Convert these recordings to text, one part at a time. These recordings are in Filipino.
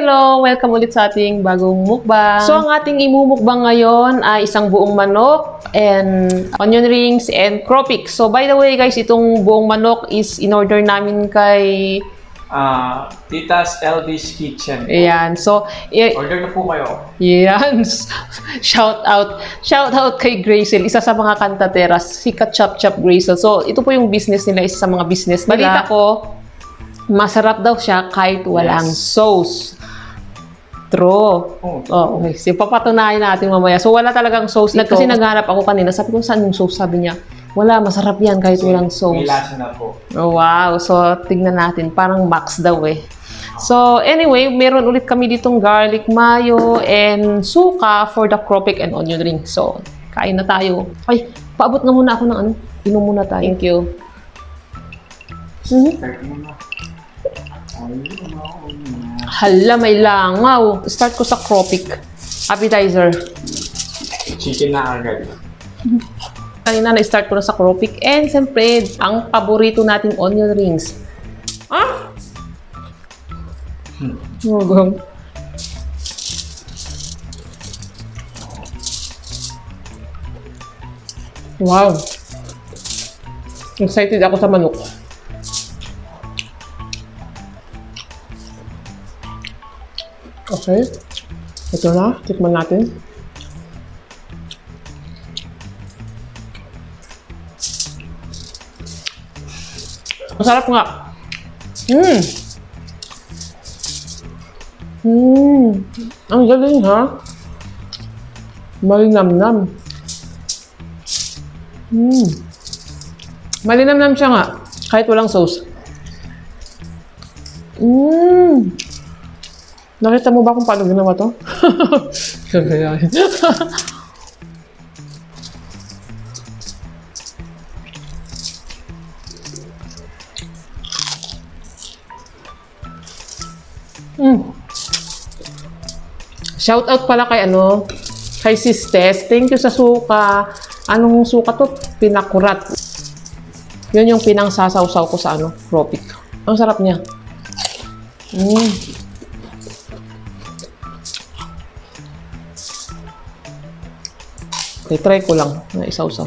Hello! Welcome ulit sa ating bagong mukbang. So, ang ating imumukbang ngayon ay isang buong manok and onion rings and Kropek. So, by the way guys, itong buong manok is in-order namin kay Tita's LB's Kitchen. Ayan. So, Order na po kayo. yan. Shout out kay Grazel, isa sa mga kantateras, si Chop Grazel. So, ito po yung business nila, isa sa mga business nila. Balita ko, masarap daw siya kahit walang sauce. True. Oh, okay. So, papatunayan natin mamaya. So, wala talagang sauce ito. Kasi naghanap ako kanina. Sabi ko, saan yung sauce? Sabi niya, wala, masarap yan kahit walang sauce. May lasa na po. Oh, wow. So, tignan natin. Parang max daw eh. So, anyway, meron ulit kami ditong garlic mayo and suka for the Kropek and onion ring. So, kain na tayo. Ay, paabot nga muna ako ng ano. Inom muna tayo. Thank you. Hala, may langaw. Start ko sa Kropek. Appetizer. Chicken na agad. Kanina na-start ko na sa Kropek. And siyempre, ang paborito nating onion rings. Ah! Wow! Excited ako sa manok. Okay. Ito na. Tikman natin. Masarap nga. Ang galing ha. Malinamnam. Malinamnam siya nga. Kahit walang sauce. Nakita mo ba kung paano ginawa to? Kagayahin. Shout out pala kay kay Sistes. Thank you sa suka. Anong suka to? Pinakurat. Yun yung pinangsasaw-saw ko sa Kropek. Ang sarap niya. Okay, try ko lang na isaw-saw.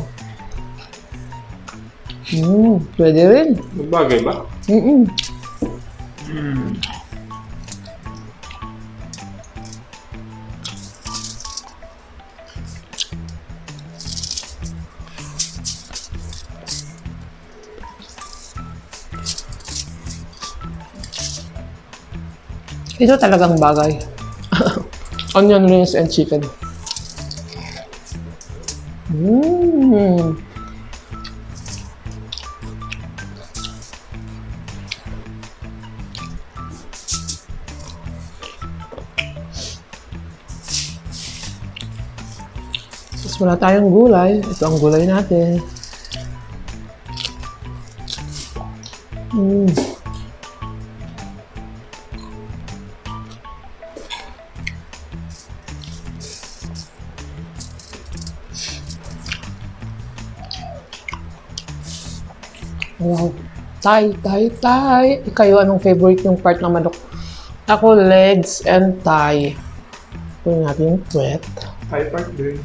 Pwede rin. Magbagay ba? Ito talagang bagay. Onion rings and chicken. Tapos wala tayong gulay. Ito ang gulay natin. Wow. Tay. Kayo, anong favorite yung part ng manok? Ako, legs and thigh. Ito yung ating puwet. Thai part din.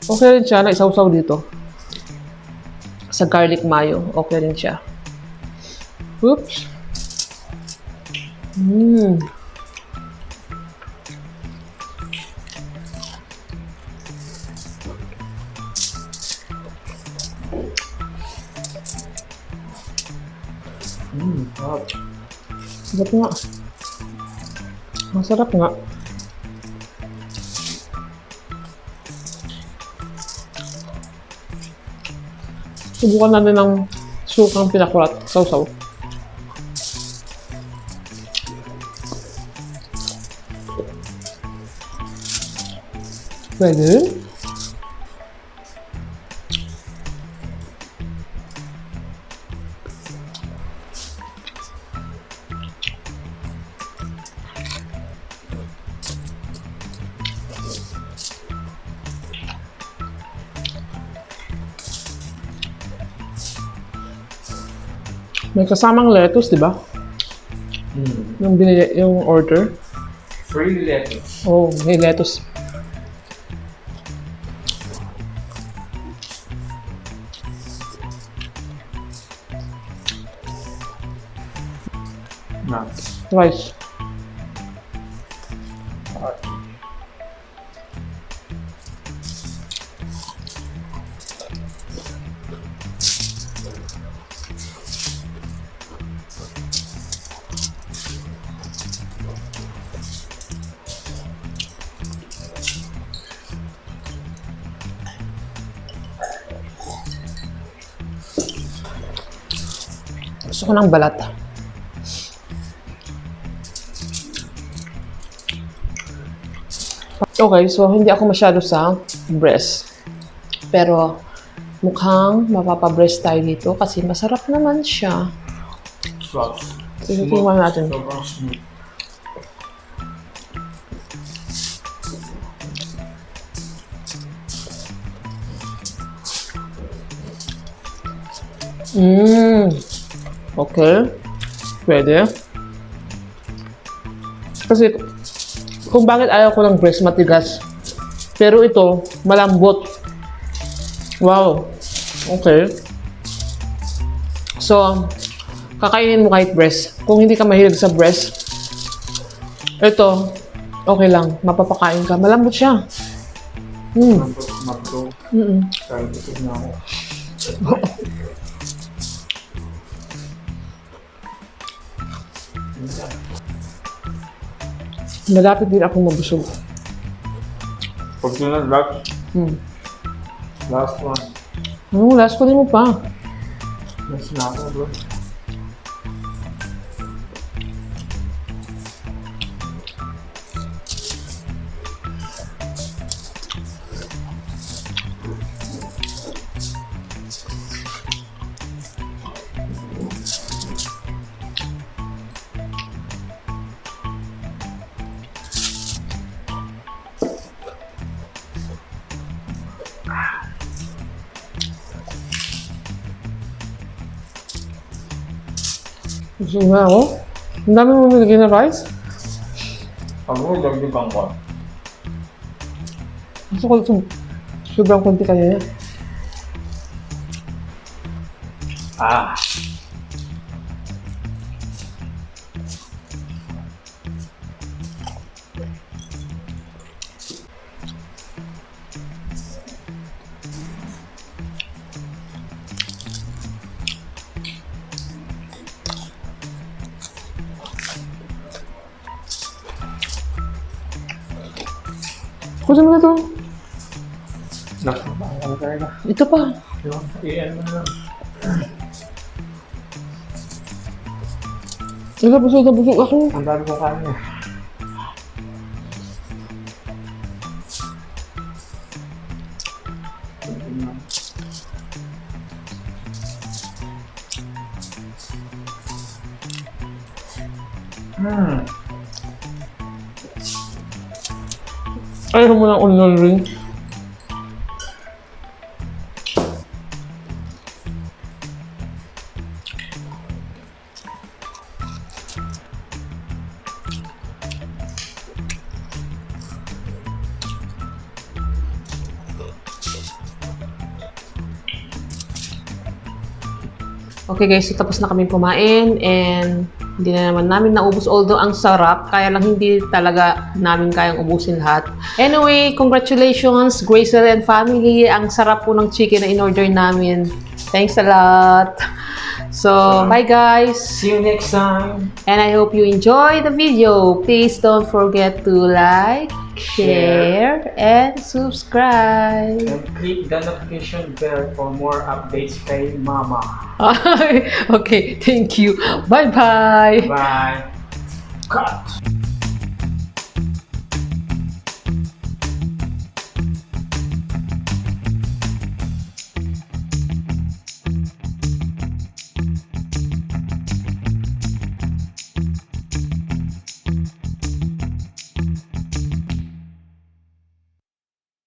Okay rin siya na isaw-saw dito. Sa garlic mayo. Okay rin siya. Oops. Sarap nga. Masarap nga. Subukan natin ng sukang pinakurat. Saw-saw. Pwede. May kasamang lettuce, di ba? Yung order. Free lettuce. Oh, may lettuce. Na. Rice. Gusto ko ng balat. Okay, so hindi ako masyado sa breast. Pero mukhang mapapa-breast tayo dito kasi masarap naman siya. Sauce. Tingnan natin. Sobrang smooth. Okay. Pwede. Kasi kung bakit ayaw ko ng breast matigas. Pero ito, malambot. Wow. Okay. So, kakainin mo kahit breast. Kung hindi ka mahilig sa breast, ito, okay lang. Mapapakain ka. Malambot siya. Mabdo. Kaya busog na ako. Malapit din ako mabusog. Pag sunod, last one. Last ko din mo pa. Last na ako, bro. Busog na ako. Ang dami mo nilagay na rice. Ako, dagdagan ko. Gusto ko sobrang konti kaya yan. Ah. Kunin mo na ito. Nakapanggal talaga. Ito pa. Iyan mo na lang. Busog na busog ako. Ang dami ko kanin. Ayaw mo ng onion ring. Okay guys, so tapos na kami kumain and hindi na naman namin naubos. Although ang sarap, kaya lang hindi talaga namin kayang ubusin lahat. Anyway, congratulations Grazel and family. Ang sarap po ng chicken na in-order namin. Thanks a lot. So, bye guys. See you next time. And I hope you enjoy the video. Please don't forget to like, share, and subscribe. And click the notification bell for more updates kay Mama. Okay, thank you. Bye-bye. Bye. Cut.